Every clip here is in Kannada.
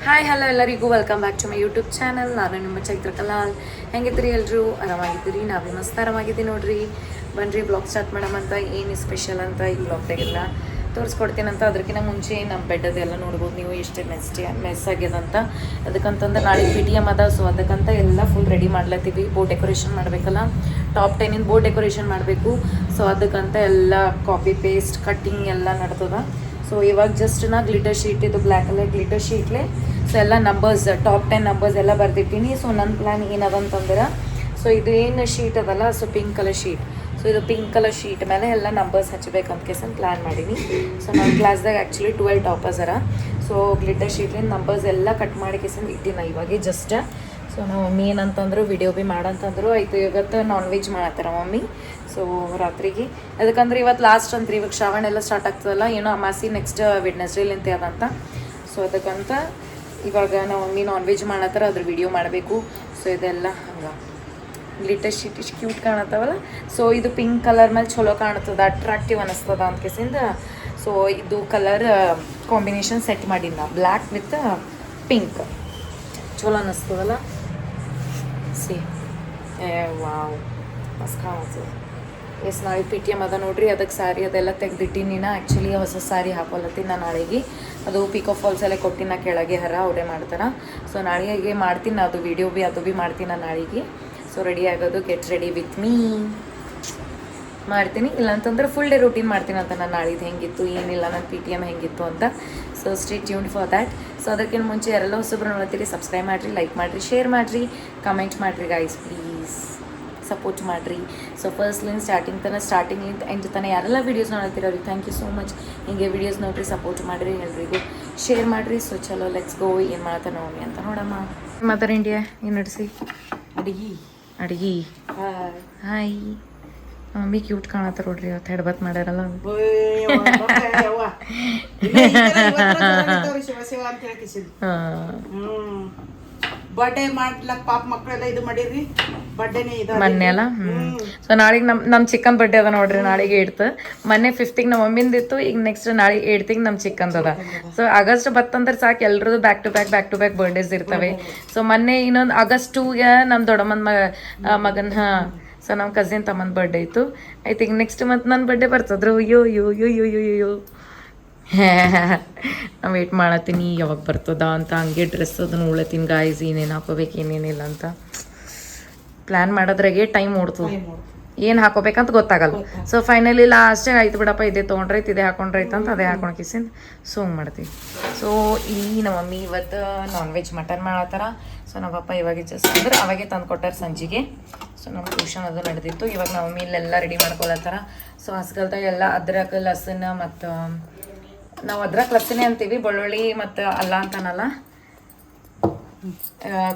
ಹಾಯ್ ಹಲೋ ಎಲ್ಲರಿಗೂ welcome back to my YouTube channel. ನಾನು ನಿಮ್ಮ ಚೈತ್ರ ಕಲಾಲ್. ಹೆಂಗಿದ್ರಿ ಎಲ್ಲರೂ? ಆರಾಮಾಗಿದ್ದೀರಿ? ನಾವು ಮಸ್ತ್ ಆರಾಮಾಗಿದ್ದೀವಿ ನೋಡ್ರಿ. ಬನ್ರಿ ಬ್ಲಾಗ್ ಸ್ಟಾರ್ಟ್ ಮಾಡೋಮಂತ. ಏನು ಸ್ಪೆಷಲ್ ಅಂತ ಈ ಬ್ಲಾಗ್ದಾಗೆಲ್ಲ ತೋರಿಸ್ಕೊಡ್ತೀನಂತ. ಅದಕ್ಕಿಂತ ಮುಂಚೆ ನಮ್ಮ ಬೆಡ್ಡದೆಲ್ಲ ನೋಡ್ಬೋದು ನೀವು ಎಷ್ಟು ಮೆಸ್ ಆಗ್ಯದಂತ. ಅದಕ್ಕಂತಂದ್ರೆ ನಾಳೆ PTM ಅದ. ಸೊ ಅದಕ್ಕಂತ ಎಲ್ಲ ಫುಲ್ ರೆಡಿ ಮಾಡ್ಲತ್ತೀವಿ. ಬೋರ್ಡ್ ಡೆಕೋರೇಷನ್ ಮಾಡಬೇಕಲ್ಲ, ಟಾಪ್ 10 ಬೋರ್ಡ್ ಡೆಕೋರೇಷನ್ ಮಾಡಬೇಕು. ಸೊ ಅದಕ್ಕಂತ ಎಲ್ಲ ಕಾಪಿ ಪೇಸ್ಟ್ ಕಟ್ಟಿಂಗ್ ಎಲ್ಲ ನಡ್ತದ. ಸೊ ಇವಾಗ ಜಸ್ಟ್ ನಾ ಗ್ಲಿಟರ್ ಶೀಟ್, ಇದು ಬ್ಲ್ಯಾಕ್ ಕಲರ್ ಗ್ಲಿಟರ್ ಶೀಟ್ಲೆ ಸೊ ಎಲ್ಲ ನಂಬರ್ಸ್, ಟಾಪ್ 10 ನಂಬರ್ಸ್ ಎಲ್ಲ ಬರ್ದಿಟ್ಟಿನಿ. ಸೊ ನನ್ನ ಪ್ಲ್ಯಾನ್ ಏನದಂತಂದ್ರೆ, ಸೊ ಇದು ಏನು ಶೀಟ್ ಅದಲ್ಲ, so pink colour sheet. So ಇದು ಪಿಂಕ್ ಕಲರ್ ಶೀಟ್ ಮೇಲೆ ಎಲ್ಲ ನಂಬರ್ಸ್ ಹಚ್ಚಬೇಕಂತ ಕೇಸನ್ ಪ್ಲ್ಯಾನ್ ಮಾಡೀನಿ. ಸೊ ನನ್ನ ಕ್ಲಾಸ್ದಾಗ ಆ್ಯಕ್ಚುಲಿ 12 ಟಾಪರ್ಸ್ ಅರ. ಸೊ ಗ್ಲಿಟರ್ ಶೀಟ್ಲಿಂದ ನಂಬರ್ಸ್ ಎಲ್ಲ ಕಟ್ ಮಾಡಿ ಕೇಸನ್ ಇಟ್ಟಿನ ಇವಾಗ ಜಸ್ಟ್. ಸೊ ನಮ್ಮ ಮಮ್ಮಿ ಏನಂತಂದ್ರು ವಿಡಿಯೋ ಬಿ ಮಾಡಂತಂದ್ರು. ಆಯಿತು ಇವತ್ತು ನಾನ್ ವೆಜ್ ಮಾಡತ್ತಾರ ಮಮ್ಮಿ. ಸೊ ರಾತ್ರಿಗೆ ಅದಕ್ಕಂದ್ರೆ ಇವತ್ತು ಲಾಸ್ಟ್ ಅಂತ್ರಿ. ಇವಾಗ ಶ್ರಾವಣ ಎಲ್ಲ ಸ್ಟಾರ್ಟ್ ಆಗ್ತದಲ್ಲ, ಏನೋ ಅಮಾಸಿ ನೆಕ್ಸ್ಟ್ ವೆಡ್ನೆಸ್ಡೇಲಿಂತ ಅದಂತ. ಸೊ ಅದಕ್ಕಂತ ಇವಾಗ ನಮ್ಮ ಮಮ್ಮಿ ನಾನ್ ವೆಜ್ ಮಾಡತ್ತಾರ, ಅದ್ರ ವಿಡಿಯೋ ಮಾಡಬೇಕು. ಸೊ ಇದೆಲ್ಲ ಹಂಗೆ ಗ್ಲಿಟರ್ ಶೀಟ್ ಇಷ್ಟು ಕ್ಯೂಟ್ ಕಾಣತ್ತವಲ್ಲ. ಸೊ ಇದು ಪಿಂಕ್ ಕಲರ್ ಮೇಲೆ ಚಲೋ ಕಾಣ್ತದ, ಅಟ್ರಾಕ್ಟಿವ್ ಅನ್ನಿಸ್ತದ ಅಂತ ಕೇಸಿಂದ. ಸೊ ಇದು ಕಲರ್ ಕಾಂಬಿನೇಷನ್ ಸೆಟ್ ಮಾಡಿದ್ದ, ಬ್ಲ್ಯಾಕ್ ವಿತ್ ಪಿಂಕ್ ಚಲೋ ಅನ್ನಿಸ್ತದಲ್ಲ. ಸಿ ವಾವ್ ಮಸ್ತ್ ಕಾಣತ್ತದ. ಎಸ್ ನಾಳೆ PTM ಅದ ನೋಡ್ರಿ. ಅದಕ್ಕೆ ಸ್ಯಾರಿ ಅದೆಲ್ಲ ತೆಗ್ದಿಟ್ಟಿನಿ. ಆ್ಯಕ್ಚುಲಿ ಹೊಸ ಸ್ಯಾರಿ ಹಾಕೊಲತ್ತೀನಿ ನಾನು ನಾಳೆಗೆ. ಅದು ಪಿಕೋ ಫಾಲ್ಸ್ ಎಲ್ಲ ಕೊಟ್ಟಿನ ಕೆಳಗೆ ಹರ ಅವರೇ ಮಾಡ್ತಾರೆ. ಸೊ ನಾಳೆಗೆ ಮಾಡ್ತೀನಿ ಅದು ವಿಡಿಯೋ ಬಿ ಅದು ಬಿ ಮಾಡ್ತೀನಿ ನಾನು ನಾಳೆಗೆ. ಸೊ ರೆಡಿ ಆಗೋದು, ಗೆಟ್ ರೆಡಿ ವಿತ್ ಮೀ ಮಾಡ್ತೀನಿ. ಇಲ್ಲಾಂತಂದ್ರೆ ಫುಲ್ ಡೇ ರೂಟೀನ್ ಮಾಡ್ತೀನಿ ಅಂತ ನಾನು ನಾಳಿದ್ದು ಹೆಂಗಿತ್ತು ಏನಿಲ್ಲ, ನನ್ನ PTM ಹೆಂಗಿತ್ತು ಅಂತ. So stay tuned for that. So ಅದಕ್ಕಿಂತ ಮುಂಚೆ ಯಾರೆಲ್ಲ ಹೊಸಬ್ರು ನೋಡ್ತೀರಿ ಸಬ್ಸ್ಕ್ರೈಬ್ ಮಾಡಿರಿ, ಲೈಕ್ ಮಾಡಿರಿ, ಶೇರ್ ಮಾಡಿರಿ, ಕಮೆಂಟ್ ಮಾಡಿರಿ ಗೈಸ್ ಪ್ಲೀಸ್. ಸಪೋರ್ಟ್ ಮಾಡಿರಿ. ಸೊ ಫಸ್ಟ್ಲಿಂದ ಸ್ಟಾರ್ಟಿಂಗ್ ಎಂಟು ತನಕ ಯಾರೆಲ್ಲ ವೀಡಿಯೋಸ್ ನೋಡ್ತೀರ ಅವ್ರಿಗೆ ಥ್ಯಾಂಕ್ ಯು ಸೋ ಮಚ್. ಹಿಂಗೆ ವೀಡಿಯೋಸ್ ನೋಡ್ರಿ, ಸಪೋರ್ಟ್ ಮಾಡಿರಿ, ಎಲ್ರಿಗೂ ಶೇರ್ ಮಾಡಿರಿ. ಸೊ ಚಲೋ ಲೆಟ್ಸ್ ಗೋ. ಏನು ಮಾಡ್ತಾನೆ ಮಮ್ಮಿ ಅಂತ ನೋಡಮ್ಮ. ಮದರ್ ಇಂಡಿಯಾ ಏನು ನಡೆಸಿ ಅಡಿಗೆ ಹಾಯ್. ಮಮ್ಮಿ ಕ್ಯೂಟ್ ಕಾಣತ್ತಾರ ನೋಡ್ರಿ. ಇವತ್ತು ಹೆಡ್ಬತ್ ಮಾಡ್ಯಾರಲ್ಲ. ಬರ್ಡೇ ಮಾಡ್ಲಕ್ ಪಾಪ ಮಕ್ಕಳೆಲ್ಲ ಇದು ಮಾಡಿರಿ. ಬರ್ಡೇನೇ ಇದು ಮೊನ್ನೆ ಅಲ್ಲ. ಸೊ ನಾಳೆಗೆ ನಮ್ಮ ಚಿಕ್ಕನ್ ಬರ್ಡೇ ಅದ ನೋಡ್ರಿ. ನಾಳೆಗೆ 8th. ಮೊನ್ನೆ 5th ನಮ್ಮ ಮಮ್ಮಿಂದ ಇತ್ತು. ಈಗ ನೆಕ್ಸ್ಟ್ ನಾಳೆ 8th ನಮ್ಮ ಚಿಕ್ಕಂದ ಅದ. ಸೊ ಆಗಸ್ಟ್ ಬತ್ತಂದ್ರೆ ಸಾಕು ಎಲ್ರದ್ದು ಬ್ಯಾಕ್ ಟು ಬ್ಯಾಕ್ ಬರ್ಡೇಸ್ ಇರ್ತವೆ. ಸೊ ಮೊನ್ನೆ ಇನ್ನೊಂದು August 2ಗೆ ನಮ್ಮ ದೊಡ್ಡಮ್ಮನ ಮಗನ ಸೊ ನಮ್ಮ ಕಸಿನ್ ತಮ್ಮನ ಬರ್ಡೇ ಇತ್ತು. ಐ ಥಿಂಕ್ ನೆಕ್ಸ್ಟ್ ಮಂತ್ ನನ್ನ ಬರ್ಡೇ ಬರ್ತದ್ರು. ಅಯ್ಯೋ ನಾನು ವೇಟ್ ಮಾಡತ್ತೀನಿ ಯಾವಾಗ ಬರ್ತದ ಅಂತ. ಹಂಗೆ ಡ್ರೆಸ್ ಅದನ್ನು ಉಳತ್ತೀನಿ ಗಾಯ್ಸ್, ಏನೇನು ಹಾಕೋಬೇಕು ಏನೇನಿಲ್ಲ ಅಂತ ಪ್ಲ್ಯಾನ್ ಮಾಡೋದ್ರಾಗೆ ಟೈಮ್ ಓಡ್ತದೆ. ಏನು ಹಾಕೋಬೇಕಂತ ಗೊತ್ತಾಗಲ್ಲ. ಸೊ ಫೈನಲಿ ಲಾಸ್ಟಾಗ ಆಯ್ತು ಬಿಡಪ್ಪ, ಇದೇ ತೊಗೊಂಡ್ರೈತೆ, ಇದೇ ಹಾಕೊಂಡ್ರೈತೆ ಅಂತ ಅದೇ ಹಾಕೊಂಡು ಕಿಸಿಂದ ಸೊ ಹಂಗೆ ಮಾಡ್ತೀವಿ. ಸೊ ಇಲ್ಲಿ ನಮ್ಮ ಮಮ್ಮಿ ಇವತ್ತು ನಾನ್ ವೆಜ್ ಮಟನ್ ಮಾಡತ್ತಾರ. ಸೊ ನಮ್ಮ ಪಪ್ಪ ಇವಾಗ ಜಸ್ಟ್ ಅಂದ್ರೆ ಅವಾಗೆ ತಂದು ಕೊಟ್ಟಾರ ಸಂಜೆಗೆ. ಸೊ ನಮ್ಮ ಟ್ಯೂಷನ್ ಅದು ನಡೆದಿತ್ತು. ಇವಾಗ ನಮ್ಮ ಮಮ್ಮಿ ಇಲ್ಲೆಲ್ಲ ರೆಡಿ ಮಾಡ್ಕೊಳತ್ತಾರ. ಸೊ ಹಸ್ಗಲ್ದಾಗ ಎಲ್ಲ ಅದ್ರಕ ಲಸನ ಮತ್ತು ನಾವು ಅದ್ರಕ್ ಲಸನೆ ಅಂತೀವಿ, ಬೆಳ್ಳುಳ್ಳಿ ಮತ್ತು ಅಲ್ಲ ಅಂತಾನಲ್ಲ,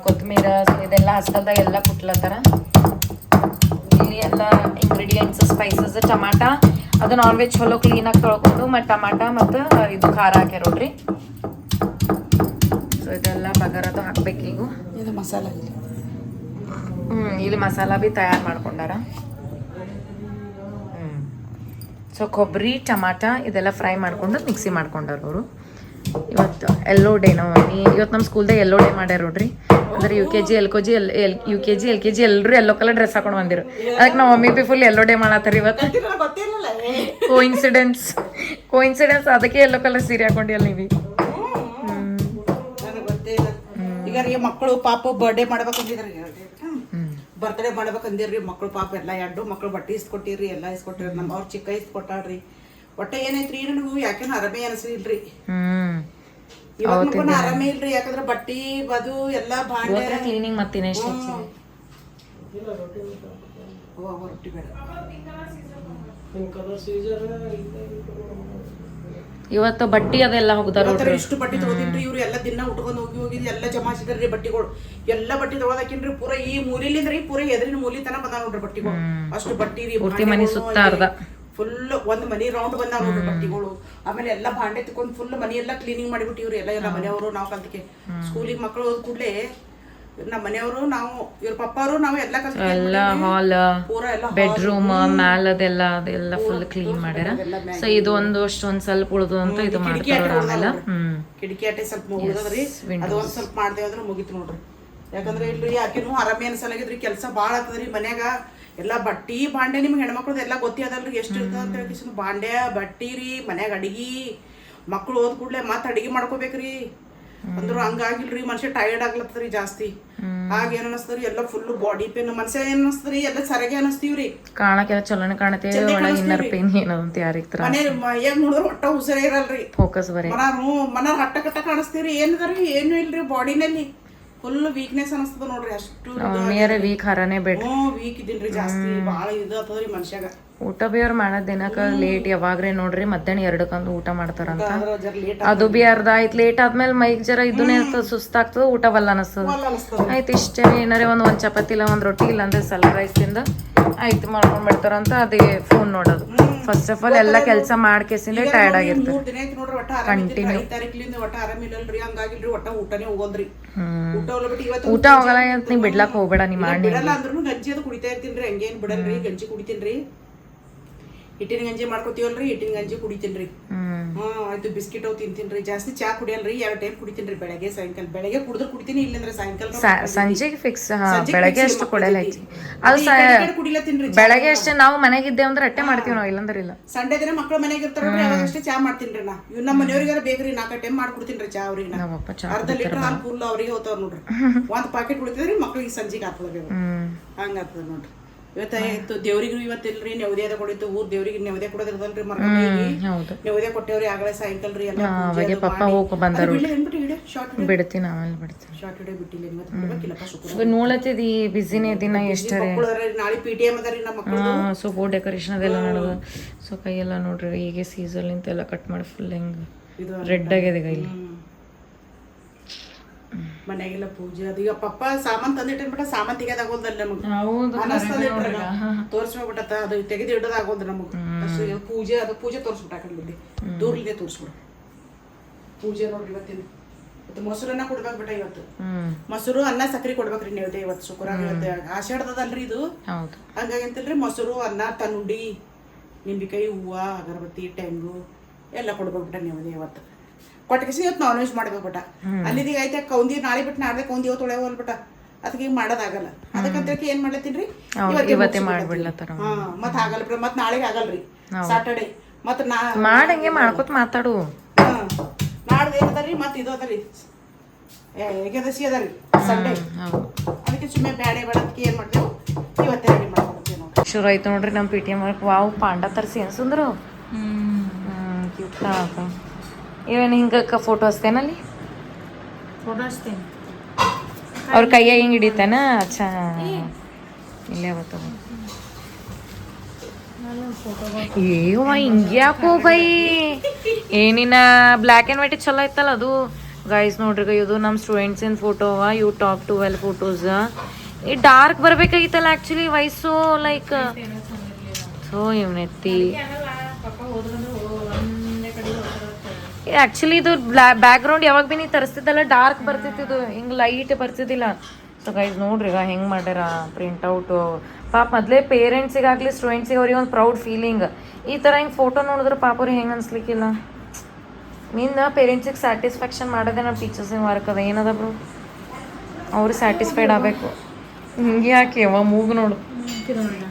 ಕೊತ್ತಂಬರಿ. ಸೊ ಇದೆಲ್ಲ ಹಸ್ಗಲ್ದಾಗ ಎಲ್ಲ ಕುಟ್ಲತ್ತಾರ. ಇಲ್ಲಿ ಎಲ್ಲ ಇಂಗ್ರೀಡಿಯೆಂಟ್ಸ್ ಸ್ಪೈಸಸ್, ಟಮಾಟ ಅದು ನಾನ್ ವೆಜ್ ಚಲೋ ಕ್ಲೀನಾಗಿ ತೊಳ್ಕೊಂಡು ಮತ್ತು ಟಮಾಟ ಮತ್ತು ಇದು ಖಾರ ಹಾಕ್ಯಾರ ನೋಡ್ರಿ. ಸೊ ಇದೆಲ್ಲ ಬಗರದು ಹಾಕ್ಬೇಕು. ಈಗ ಇದು ಮಸಾಲ ಇಲ್ಲಿ ಮಸಾಲ ಬಿ ತಯಾರು ಮಾಡ್ಕೊಂಡಾರ. ಸೊ ಕೊಬ್ಬರಿ ಟಮಾಟ ಇದೆಲ್ಲ ಫ್ರೈ ಮಾಡ್ಕೊಂಡು ಮಿಕ್ಸಿ ಮಾಡ್ಕೊಂಡಾರ ಅವರು. ಇವತ್ತು ಎಲ್ಲೋ ಡೇ ನಾವು ಮಮ್ಮಿ ಇವತ್ತು ನಮ್ಮ ಸ್ಕೂಲ್ದಾಗ ಎಲ್ಲೋ ಡೇ ಮಾಡ್ಯಾರ ನೋಡ್ರಿ. ಅಂದ್ರೆ UKG LKG ಎಲ್ಲರೂ ಎಲ್ಲೋ ಕಲರ್ ಡ್ರೆಸ್ ಹಾಕೊಂಡು ಬಂದಿರು. ಅದಕ್ಕೆ ನಾವು ಮಮ್ಮಿ ಬಿ ಫುಲ್ ಎಲ್ಲೋ ಡೇ ಮಾಡತ್ತಾರ ಇವತ್ತು. ಕೋಇನ್ಸಿಡೆನ್ಸ್ ಅದಕ್ಕೆ ಎಲ್ಲೋ ಕಲರ್ ಸೀರೆ ಹಾಕೊಂಡಿಯಲ್ಲ ನೀವು. ಈಗ ರೀ ಮಕ್ಕಳು ಪಾಪ ಬರ್ಡೇ ಮಾಡ್ಬೇಕಂದಿದ್ರಿ, ಬರ್ತ್ಡೇ ಮಾಡ್ಬೇಕಂದಿರ್ರಿ ಮಕ್ಕಳು ಪಾಪ ಎಲ್ಲ 2 ಮಕ್ಕಳು ಬಟ್ಟೆ ಇಸ್ಕೊಟ್ಟಿರಿ, ಎಲ್ಲ ಇಸ್ಕೊಟ್ಟಿರಿ. ನಮ್ಮ ಅವ್ರ ಚಿಕ್ಕ ಇಸ್ಕೊಟ್ಟಾಳ್ರಿ. ಒಟ್ಟ ಏನೈತ್ರಿ ನನಗೂ ಯಾಕೇನು ಆರಾಮೇ ಅನಿಸ್ಲಿಲ್ರಿ. ಇವತ್ತು ಆರಾಮೇ ಇಲ್ರಿ. ಯಾಕಂದ್ರೆ ಬಟ್ಟಿ ಬದು ಎಲ್ಲ ಭಾಂಡೆ ಕ್ಲೀನಿಂಗ್ ಮತ್ತಿನ ರೊಟ್ಟಿ ಬೇಡ. ಇವತ್ತು ಬಟ್ಟಿ ಅದೆಲ್ಲ ಹೋಗ್ತಾರ. ಇಷ್ಟು ಬಟ್ಟೆ ತಗೋದಿನ್ರಿ ಇವ್ರು ಎಲ್ಲ ದಿನ ಉಟ್ಕೊಂಡು ಹೋಗಿ ಎಲ್ಲ ಜಮಾಸಿದ್ರಿ ಬಟ್ಟಿಗಳು. ಎಲ್ಲ ಬಟ್ಟೆ ತಗೋದಾಕಿನ್ರಿ. ಪೂರ ಈ ಮೂಲಿಲಿಂದ್ರಿ ಪೂರ ಎದ್ರಿನ ಮೂಲಿ ತನ ಬಂದ ನೋಡ್ರಿ ಬಟ್ಟಿಗಳು. ಅಷ್ಟು ಬಟ್ಟಿ ರೀ. ಮನಿ ಸುತ್ತ ಅರ್ಧ ಫುಲ್ ಒಂದ್ ಮನಿ ರೌಂಡ್ ಬಂದಾವ ನೋಡ್ರಿ ಬಟ್ಟಿಗಳು. ಆಮೇಲೆ ಎಲ್ಲ ಭಾಂಡೆ ತಕೊಂಡ್ ಫುಲ್ ಮನಿ ಎಲ್ಲ ಕ್ಲೀನಿಂಗ್ ಮಾಡಿಬಿಟ್ಟಿವ್ರಿ. ಎಲ್ಲ ಮನೆಯವರು ನಾವು ಕಲ್ತಿಕೆ ಸ್ಕೂಲಿಗೆ ಮಕ್ಕಳು ಹೋದ್ ಕೂಡ್ಲೆ ನಮ್ಮ ಮನೆಯವರು ನಾವು ಇವ್ರ ಪಪ್ಪವರು ನಾವು ಎಲ್ಲ ಎಲ್ಲ ಹಾಲ್ ಪೂರ ಎಲ್ಲ ಬೆಡ್ರೂಮ್ ಮ್ಯಾಲದೆಲ್ಲ ಅದೆಲ್ಲ ಫುಲ್ ಕ್ಲೀನ್ ಮಾಡ್ಯಾರ. ಸೊ ಇದು ಅಷ್ಟೊಂದ್ ಸ್ವಲ್ಪ ಉಳ್ದು ಅಂತ ಇದು ಮಾಡ್ತಾರ ಆಮೇಲೆ. ಕಿಟಕಿ ಅಟ್ಟೆ ಸ್ವಲ್ಪ ಉಳ್ದದ್ರಿ, ಅದು ಒಂದ್ ಸ್ವಲ್ಪ ಮಾಡ್ದೇವ್ ಅಂದ್ರೆ ಮುಗಿತು ನೋಡ್ರಿ. ಯಾಕಂದ್ರೆ ಇಲ್ರಿ ಆಕಿನೂ ಆರಾಮಿ ಅನ್ಸಲಾಗಿದ್ರಿ, ಕೆಲಸ ಭಾಳ ಆಗ್ತದ್ರಿ ಮನ್ಯಾಗ. ಎಲ್ಲ ಬಟ್ಟಿ ಬಾಂಡೆ ನಿಮ್ಗೆ ಹೆಣ್ಮಕ್ಳದ್ದು ಎಲ್ಲ ಗೊತ್ತಿ ಅದಲ್ರಿ ಎಷ್ಟು ಇರ್ತದ ಅಂತ ಹೇಳಿ. ಬಾಂಡೆ ಬಟ್ಟಿ ರೀ, ಮನ್ಯಾಗ ಅಡಿಗೆ, ಮಕ್ಳು ಓದ್ ಕೂಡ್ಲೆ ಮತ್ತ ಅಡಿಗೆ ಮಾಡ್ಕೋಬೇಕ್ರಿ. ಅಂದ್ರು ಹಂಗಾಗಿಲ್ರಿ, ಮನುಷ್ಯ ಟಯರ್ಡ್ ಆಗ್ಲತ್ತದ್ರಿ ಜಾಸ್ತಿ. ಆಗ ಏನ್ ಅನಸ್ತದ್ರಿ, ಎಲ್ಲ ಫುಲ್ ಬಾಡಿ ಪೇನ್. ಮನುಷ್ಯ ಏನ್ ಅನಸ್ತದ್ರಿ, ಎಲ್ಲ ಸರಿಯಾಗಿ ಅನಸ್ತೀವ್ರಿ, ಕಾಣಕ್ಕೆಲ್ಲ ಚಲೋನೆ ಕಾಣತೇವೆ. ಒಳಗೆ ಇನ್ನರ್ ಪೇನ್ ಏನಂತ ಯಾರಿಗೆ ಮನೆ ಹೇಗ್ ನೋಡಿದ್ರ ಒಟ್ಟ ಉಸಿರೇ ಇರಲ್ರಿ, ಫೋಕಸ್ ಬರೀ ಮನ ಹಟ್ಟ ಕಟ್ಟ ಕಾಣಿಸ್ತೀವ್ರಿ. ಏನದರಿ ಏನು ಇಲ್ರಿ, ಬಾಡಿನಲ್ಲಿ ಫುಲ್ ವೀಕ್ನೆಸ್ ಅನಸ್ತದ ನೋಡ್ರಿ. ಅಷ್ಟು ವೀಕ್ ಹರನೇ ಬೇಡ, ವೀಕ್ ಇದೀನ್ರಿ ಜಾಸ್ತಿ, ಬಾಳ ಇದು ಆಗ್ತದ್ರಿ ಮನುಷ್ಯಾಗ. ಊಟ ಬಿ ಅವ್ರು ಮಾಡೋದ್ ದಿನಕ್ಕ ಲೇಟ್. ಯಾವಾಗ್ರೆ ನೋಡ್ರಿ ಮಧ್ಯಾಹ್ನ 2 ಊಟ ಮಾಡ್ತಾರಂತ. ಅದು ಬಿ ಅರ್ಧ ಆಯ್ತು ಲೇಟ್ ಆದ್ಮೇಲೆ ಮೈಗ್ ಜರ ಇದನ್ನೇ ಇರ್ತದ, ಸುಸ್ತಾಗ್ತದ, ಊಟ ವಲ್ಲ ಅನಸ್ತದ. ಆಯ್ತು ಇಷ್ಟೇ, ಏನಾರೇ ಒಂದ್ ಚಪಾತಿ ಇಲ್ಲ ಒಂದ್ ರೊಟ್ಟಿ ಇಲ್ಲ ಅಂದ್ರೆ ಸ್ವಲ್ಪ ರೈಸ್ ತಿಂದ ಆಯ್ತು ಮಾಡ್ಕೊಂಡ್ ಬಿಡ್ತಾರಂತ. ಅದೇ ಫೋನ್ ನೋಡೋದು. ಫಸ್ಟ್ ಆಫ್ ಆಲ್ ಎಲ್ಲ ಕೆಲಸ ಮಾಡ್ಕೇಸಿಂದ ಟಯರ್ಡ್ ಆಗಿರ್ತದೆ ಕಂಟಿನ್ಯೂ. ಊಟ ಹೋಗಲ್ಲ ಅಂತ ನೀ ಬಿಡ್ಲಾಕ್ ಹೋಗ್ಬೇಡ. ನೀ ಮಾಡಿ ಅಂದ್ರೂ ಗಂಜಿ ಅದು ಕುಡಿತಾ ಇರ್ತೀನ್ರಿ, ಹಂಗೇನ್ ಬಿಡಲ್ರಿ. ಗಂಜಿ ಕುಡಿತೀನ್ರಿ, ಹಿಟ್ಟಿನ ಗಂಜಿ ಮಾಡ್ಕೋತೀವಲ್ರಿ, ಹಿಟ್ಟಿನ ಗಂಜಿ ಕುಡಿತೀನ್ರಿ. ಆಯ್ತು ಬಿಸ್ಕಿಟ್ ಅವು ತಿಂತೀನ್ರಿ. ಜಾಸ್ತಿ ಚಾ ಕುಡಿಯಲ್ರಿ, 2 ಟೈಮ್ ಕುಡಿತೀನ್ರಿ, ಬೆಳಗ್ಗೆ ಸಾಯಂಕಾಲ. ಬೆಳಗ್ಗೆ ಕುಡಿದ್ರೆ ಕುಡಿತೀನಿ, ಇಲ್ಲಂದ್ರೆ ಸಾಯಂಕಾಲ ಸಂಜೆಗೆ ಫಿಕ್ಸ್. ಬೆಳಗ್ಗೆ ಅಷ್ಟು ಕೊಡಲ್ಲ ಐತಿ ಅದು. ಬೆಳಗ್ಗೆ ಅಷ್ಟೇ ನಾವು ಮನೆಗಿದ್ದೇವೆ ಅಂದ್ರೆ ಅಟ್ಟೆ ಮಾಡ್ತೀವಿ ನಾವು, ಇಲ್ಲಂದ್ರೆ ಇಲ್ಲ. ಸಂಡೇ ದಿನ ಮಕ್ಳು ಮನೆಗೆ ಇರ್ತಾರಲ್ರಿ, ಅವಾಗ ಅಷ್ಟೇ ಚಾ ಮಾಡ್ತೀನ್ರಿ ನಾ. ಇವ್ ನಮ್ಮ ಮನೆಯವ್ರಿಗಾರ ಬೇಕ್ರಿ 4 ಟೈಮ್ ಮಾಡ್ಕೊಡ್ತೀನ್ರಿ ಚಾ ಅವ್ರಿಗೆ. ಅರ್ಧ ಲೀಟರ್ ಹಾಲು ಫುಲ್ ಅವ್ರಿಗೆ ಹೋಗ್ತಾವ ನೋಡ್ರಿ. 1 ಪಾಕೆಟ್ ಕುಡಿತಿದ್ರಿ, ಮಕ್ಳಿಗೆ ಸಂಜೆಗೆ ಹಾಕ್ಬೇಕು. ಹಂಗಾಗ್ತದ ನೋಡ್ರಿ. ಇವತ್ತಾಯ್ತು ದೇವ್ರಿಗೂ ಇವತ್ತಿಲ್ರಿ, ನೆವದೇದ ಕೊಡಿತ್ತು. ಊರ್ ದೇವ್ರಿಗೆ ನೆವದೇ ಕೊಡೋದಿರ್ದಲ್ರಿ, ಮರಗಳಿಗೆ ನೆವದೇ ಕೊಟ್ಟೇವ್ರಿ. ಆಗಲೇ ಸಾಯಂಕಾಲ್ರಿ ಎಲ್ಲ ಪಪ್ಪ ಹೋಗಿ ಬಂದರು. ಬಿಡ್ತೀನಿ ಆಮೇಲೆ ಬಿಡ್ತೀನಿ. ಶಾರ್ಟ್ ವಿಡಿಯೋ ಬಿಟ್ಟಿಲ್ಲ, ನೋಡತ್ತಿದಿ ಬಿಸಿನೇ ದಿನ ಎಷ್ಟರೇ. ನಾಳೆ PTM ಅದರಿ ನಮ್ಮ ಮಕ್ಕಳು. ಸೊ ಫೋರ್ ಡೆಕೋರೇಷನ್ ಅದೆಲ್ಲ ನಡೆದ. ಸೊ ಕೈಯೆಲ್ಲ ನೋಡ್ರಿ ಹೀಗೆ ಸೀಸಲ್ ನಿಂತ ಎಲ್ಲ ಕಟ್ ಮಾಡಿ ಫುಲ್ ಹೆಂಗ್ ರೆಡ್ ಆಗಿದೆ ಕೈಲಿ. ಮನೆಗೆಲ್ಲ ಪೂಜೆ ಅದು. ಈಗ ಪಪ್ಪ ಸಾಮಾನ್ ತಂದಿಟ್ಟಿರ್ಬಿಟ್ಟ, ಸಾಮಾನ್ ತೆಗೆದಾಗೋದಲ್ಲ ನಮಗ್ ತೋರ್ಸ್ಬಿಟ್ಟತ್ತ. ಅದು ತೆಗೆದು ಇಡೋದಾಗೋದ್ ನಮಗ್. ಅಷ್ಟು ಪೂಜೆ ಅದು ಪೂಜೆ ತೋರ್ಸ್ಬಿಟ್ಟಾಕಲ್ಲಿ ದೂರ್ಲಿದೆ ತೋರ್ಸ್ಬಿಡು. ಪೂಜೆ ನೋಡ್ರಿ ಇವತ್ತಿನ ಇವತ್ತು ಮೊಸರನ್ನ ಕೊಡ್ಬೇಕ್ ಬಿಟ್ಟ. ಇವತ್ತು ಮೊಸರು ಅನ್ನ ಸಕ್ರಿ ಕೊಡ್ಬೇಕ್ರಿ ನೀವು ಇವತ್ತು ಶುಕ್ರವಾರ. ಇವತ್ತು ಆಷಾಢದಲ್ರಿ ಇದು, ಹಂಗಾಗಿ ಅಂತಲ್ರಿ ಮೊಸರು ಅನ್ನ ತನುಂಡಿ ನಿಂಬಿಕಾಯಿ ಹೂವ ಅಗರಬತ್ತಿ ತೆಂಗು ಎಲ್ಲ ಕೊಡ್ಬೇಕ್ ಬಿಟ್ಟ ನೀವು ಇವತ್ತು. ಕೊಟ್ಟಕೆಸಿ ಇವತ್ತು ನಾನ್ ವೆಜ್ ಮಾಡ್ಬೇಕು ಬಿಟ್ಟ. ಅಲ್ಲಿದೀಗ ಐತೆ ಕೌಂದಿ ನಾಳೆ ಬಿಟ್ಟು ನಾಡ್ದೆ ಕೌಂದಿ ಇವತ್ತು ತೊಳೆ ಹೋಲ್ಬಿಟ್ಟ. ಅದಕ್ಕೆ ಹಿಂಗ್ ಮಾಡೋದಾಗಲ್ಲ. ಅದಕ್ಕಂತ ಏನ್ ಮಾಡ್ಲತ್ತೀನ್ರಿ, ಇವತ್ತೇ ಮಾಡ್ಬಿಡ್ಲತ್ತಾರ. ಮತ್ ಆಗಲ್ಲ ಬಿಡ್ರಿ, ಮತ್ ನಾಳೆಗೆ ಆಗಲ್ರಿ, ಸಾಟರ್ಡೆ. ಮತ್ ಮಾಡಂಗೆ ಮಾಡ್ಕೊತ ಮಾತಾಡು. ನಾಡ್ದು ಏನದರಿ, ಮತ್ ಇದು ಅದರಿ ಏಕಾದಶಿ ಅದರಿ ಸಂಡೇ. ಅದಕ್ಕೆ ಸುಮ್ಮನೆ ಬ್ಯಾಡೆ ಬೇಡದಕ್ಕೆ ಏನ್ ಮಾಡ್ತೇವೆ, ಇವತ್ತೇ ರೆಡಿ ಮಾಡ್ಕೊಡ್ತೇವೆ ನೋಡ್ರಿ. ಶುರು ಆಯ್ತು ನೋಡ್ರಿ ನಮ್ಮ PTM ವರ್ಕ್. ವಾವ್ ಪಾಂಡ ತರಿಸಿ ಅನ್ಸಂದ್ರು ಕ್ಯೂಟ್ ಆಗ. ಇವೇನು ಹಿಂಗಕ್ಕ ಫೋಟೋ ಹಚ್ತೇನಲ್ಲಿ, ಫೋಟೋ ಹಚ್ತೇನೆ. ಅವ್ರ ಕೈಯಾಗ ಹಿಂಗೆ ಹಿಡಿತಾನ. ಅಚ್ಚಾ ಇಲ್ಲೇ ಬರ್ತದ. ಏವ ಹಿಂಗ್ಯಾಕೋ ಬೈ, ಏನಿನ ಬ್ಲ್ಯಾಕ್ ಆ್ಯಂಡ್ ವೈಟ್ ಚಲೋ ಐತಲ್ಲ ಅದು. ಗೈಸ್ ನೋಡ್ರಿ, ಇದು ನಮ್ಮ ಸ್ಟೂಡೆಂಟ್ಸಿನ ಫೋಟೋ ಅವ. ಇವು ಟಾಪ್ 12 ಫೋಟೋಸ್. ಈ ಡಾರ್ಕ್ ಬರ್ಬೇಕಾಗಿತ್ತಲ್ಲ ಆ್ಯಕ್ಚುಲಿ ವಯಸ್ಸು, ಲೈಕ್ ಸೊ ಇವನೆತ್ತಿ. ಆ್ಯಕ್ಚುಲಿ ಇದು ಬ್ಯಾಕ್ ಗ್ರೌಂಡ್ ಯಾವಾಗ ಭೀ ನೀ ತರಿಸ್ತಿದ್ದಲ್ಲ ಡಾರ್ಕ್ ಬರ್ತಿತ್ತು, ಹಿಂಗೆ ಲೈಟ್ ಬರ್ತಿದ್ದಿಲ್ಲ. ಸೊ ಗೈಸ್ ನೋಡ್ರಿ ಈಗ ಹೆಂಗೆ ಮಾಡ್ಯಾರ ಪ್ರಿಂಟೌಟು. ಪಾಪ ಮೊದಲೇ ಪೇರೆಂಟ್ಸಿಗಾಗಲಿ ಸ್ಟೂಡೆಂಟ್ಸಿಗೆ ಅವ್ರಿಗೆ ಒಂದು ಪ್ರೌಡ್ ಫೀಲಿಂಗ್. ಈ ಥರ ಹಿಂಗೆ ಫೋಟೋ ನೋಡಿದ್ರೆ ಪಾಪ ಅವ್ರಿಗೆ ಹೆಂಗೆ ಅನ್ಸ್ಲಿಕ್ಕಿಲ್ಲ. ನಿನ್ನ ಪೇರೆಂಟ್ಸಿಗೆ ಸ್ಯಾಟಿಸ್ಫ್ಯಾಕ್ಷನ್ ಮಾಡೋದೇ ನಮ್ಮ ಟೀಚರ್ಸಿನ ವರ್ಕ್ ಅದ. ಏನದ ಬ್ರೋ, ಅವ್ರು ಸ್ಯಾಟಿಸ್ಫೈಡ್ ಆಗಬೇಕು. ಹಿಂಗೆ ಯಾಕೆ ಅವ ಮೂಗು ನೋಡು.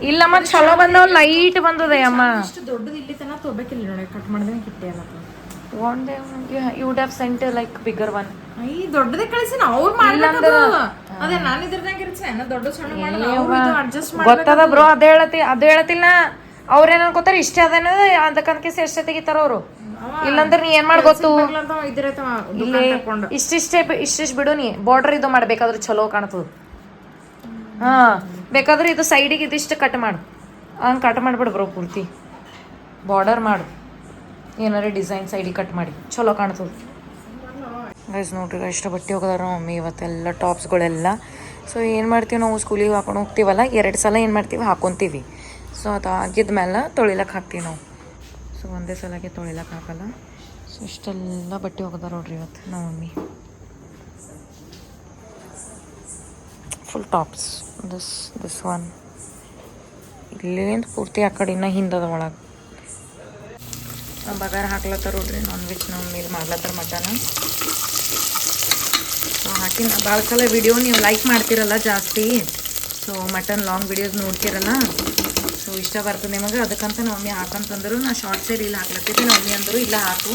ಇಲ್ಲ ಮತ್ತೆ ಚಲೋ ಬಂದವ್, ಲೈಟ್ ಬಂದದೆ ಅಮ್ಮ. ದೊಡ್ಡದು ಇಲ್ಲಿ ತನಕ ತಗೋಬೇಕಿಲ್ಲ ನೋಡಿ, ಕಟ್ ಮಾಡಿದ್ರೆ ಕಿಟ್ಟೆ ಅಲ್ಲ. One day you would have sent a like bigger one. ಐ ದೊಡ್ಡದೇ ಕಳಿಸಿ ಅವ್ರು ಮಾಡ್ಲಂದ್ರ ಅದೇ ನಾನು ಇದ್ರದಂಗೆ ಇರ್ತೀನಿ ದೊಡ್ಡ ಸಣ್ಣ ಮಾಡಲ್ಲ, ಅವರು ಇದು ಅಡ್ಜಸ್ಟ್ ಮಾಡ್ಬೇಕು. ಗೊತ್ತದ ಬ್ರೋ, ಅದು ಹೇಳತಿಲ್ಲ. ಅವ್ರೇನ್ ಅನ್ಕೋತಾರ ಇಷ್ಟ ಅದೇನ ಅದಕ್ಕಂತ ಎಷ್ಟೇ ತೆಗಿತಾರ ಅವರು. ಇಲ್ಲಂದ್ರೆ ನೀ ಏನ್ ಮಾಡ್ ಗೊತ್ತು, ಇಷ್ಟಿಷ್ಟು ಬಿಡು. ನೀ ಬಾರ್ಡರ್ ಇದು ಮಾಡ್ಬೇಕಾದ್ರೆ ಚಲೋ ಕಾಣ್ತದ. ಹಾ ಬೇಕಾದ್ರೆ ಇದು ಸೈಡಿಗೆ ಇದಿಷ್ಟು ಕಟ್ ಮಾಡು, ಹಂಗೆ ಕಟ್ ಮಾಡಿಬಿಡು ಬ್ರೋ. ಪೂರ್ತಿ ಬಾರ್ಡರ್ ಮಾಡು, ಏನಾರೇ ಡಿಸೈನ್ ಸೈಡಿಗೆ ಕಟ್ ಮಾಡಿ ಚಲೋ ಕಾಣ್ತದೆ. ಗೈಸ್ ನೋಡ್ರಿ ಎಷ್ಟು ಬಟ್ಟೆ ಹೋಗೋದಾರ ಮಮ್ಮಿ ಇವತ್ತೆಲ್ಲ ಟಾಪ್ಸ್ಗಳೆಲ್ಲ. ಸೊ ಏನು ಮಾಡ್ತೀವಿ ನಾವು, ಸ್ಕೂಲಿಗೆ ಹಾಕೊಂಡು ಹೋಗ್ತೀವಲ್ಲ 2 ಸಲ ಏನು ಮಾಡ್ತೀವಿ ಹಾಕೊತೀವಿ. ಸೊ ಅದು ಆಗಿದ್ಮೇಲೆ ತೊಳಿಲಕ್ಕೆ ಹಾಕ್ತೀವಿ ನಾವು. ಸೊ ಒಂದೇ ಸಲಕ್ಕೆ ತೊಳಿಲಕ್ಕೆ ಹಾಕಲ್ಲ. ಸೊ ಇಷ್ಟೆಲ್ಲ ಬಟ್ಟೆ ಹೋಗೋದಾರ ನೋಡ್ರಿ ಇವತ್ತು ನಮ್ಮ mummy. Full tops this one ಇಲ್ಲಿಂದ ಪೂರ್ತಿ ಆ ಕಡೆ ಇನ್ನೂ ಹಿಂದದ ಒಳಗೆ ಬಗಾರ ಹಾಕ್ಲತ್ತಾರ ನೋಡ್ರಿ ನಾನ್ ವೆಜ್ ನಮ್ಮ ಮೇಲೆ ಮಾಡ್ಲತ್ತಾರ ಮಟನ್. ಸೊ ಹಾಕಿನ ಭಾಳ ಸಲ ವಿಡಿಯೋ ನೀವು ಲೈಕ್ ಮಾಡ್ತಿರಲ್ಲ ಜಾಸ್ತಿ, ಸೊ ಮಟನ್ ಲಾಂಗ್ ವಿಡಿಯೋಸ್ ನೋಡ್ತಿರಲ್ಲ, ಸೊ ಇಷ್ಟ ಬರ್ತದೆ ನಿಮಗೆ. ಅದಕ್ಕಂತ ನಮ್ಮ ಮಮ್ಮಿ ಹಾಕಂತಂದ್ರು ನಾ ಶಾರ್ಟ್ಸೇ ರೀಲ್ ಹಾಕ್ಲತ್ತಿದ್ದೆ. ನಮ್ಮ ಮಮ್ಮಿ ಅಂದರು ಇಲ್ಲ ಹಾಕು.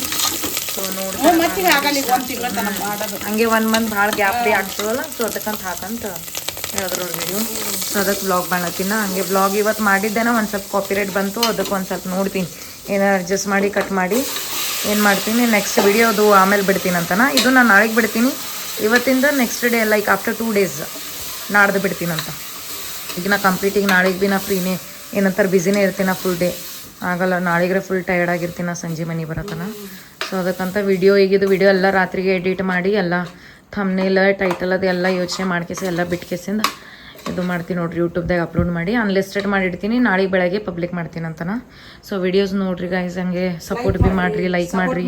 ಸೊ ನೋಡಿ ಹಂಗೆ 1 ಮಂತ್ ಭಾಳ ಗ್ಯಾಪ್ ಭೀ ಆಗ್ತದಲ್ಲ, ಸೊ ಅದಕ್ಕಂತ ಹಾಕಂತ ಹೇಳಿದ್ರು ವಿಡಿಯೋ. ಸೊ ಅದಕ್ಕೆ ಬ್ಲಾಗ್ ಮಾಡ್ಲತ್ತೀನಿ. ಹಂಗೆ ಬ್ಲಾಗ್ ಇವತ್ತು ಮಾಡಿದ್ದೇನೆ, ಒಂದು ಸ್ವಲ್ಪ ಕಾಪಿರೈಟ್ ಬಂತು, ಅದಕ್ಕೆ ಒಂದು ಸ್ವಲ್ಪ ನೋಡ್ತೀನಿ ಏನಾರು ಅಡ್ಜಸ್ಟ್ ಮಾಡಿ ಕಟ್ ಮಾಡಿ ಏನು ಮಾಡ್ತೀನಿ. ನೆಕ್ಸ್ಟ್ ವಿಡಿಯೋದು ಆಮೇಲೆ ಬಿಡ್ತೀನಿ ಅಂತನ. ಇದು ನಾನು ನಾಳೆಗೆ ಬಿಡ್ತೀನಿ. ಇವತ್ತಿಂದ next day like after 2 days ನಾಡ್ದು ಬಿಡ್ತೀನಂತ. ಈಗ ನಾ ಕಂಪ್ಲೀಟ್ ಈಗ ನಾಳೆಗೆ ಭೀ ನಾ ಫ್ರೀನೇ, ಏನಂತಾರೆ ಬ್ಯುಸಿನೇ ಇರ್ತೀನಿ ಫುಲ್ ಡೇ. ಆಗಲ್ಲ, ನಾಳೆಗೆ ಫುಲ್ ಟಯರ್ಡ್ ಆಗಿರ್ತೀನಿ ನಾ ಸಂಜೆ ಮನೆ ಬರತ್ತನ. ಸೊ ಅದಕ್ಕಂತ ವಿಡಿಯೋ ಈಗಿದು ವಿಡಿಯೋ ಎಲ್ಲ ರಾತ್ರಿಗೆ ಎಡಿಟ್ ಮಾಡಿ ಎಲ್ಲ ಥಂಬ್ನೇಲ್ ಟೈಟಲ್ ಅದು ಎಲ್ಲ ಯೋಚನೆ ಮಾಡ್ಕೇಸಿ ಎಲ್ಲ ಬಿಟ್ಕೇಸಿಂದ ಇದು ಮಾಡ್ತೀನಿ ನೋಡ್ರಿ. ಯೂಟ್ಯೂಬ್ದಾಗ ಅಪ್ಲೋಡ್ ಮಾಡಿ ಅನ್ಲಿಸ್ಟೆಡ್ ಮಾಡಿಡ್ತೀನಿ. ನಾಳೆ ಬೆಳಗ್ಗೆ ಪಬ್ಲಿಕ್ ಮಾಡ್ತೀನಿ ಅಂತನ. ಸೊ ವಿಡಿಯೋಸ್ ನೋಡ್ರಿ ಗೈಸ್, ಹಂಗೆ ಸಪೋರ್ಟ್ ಭೀ ಮಾಡ್ರಿ, ಲೈಕ್ ಮಾಡ್ರಿ,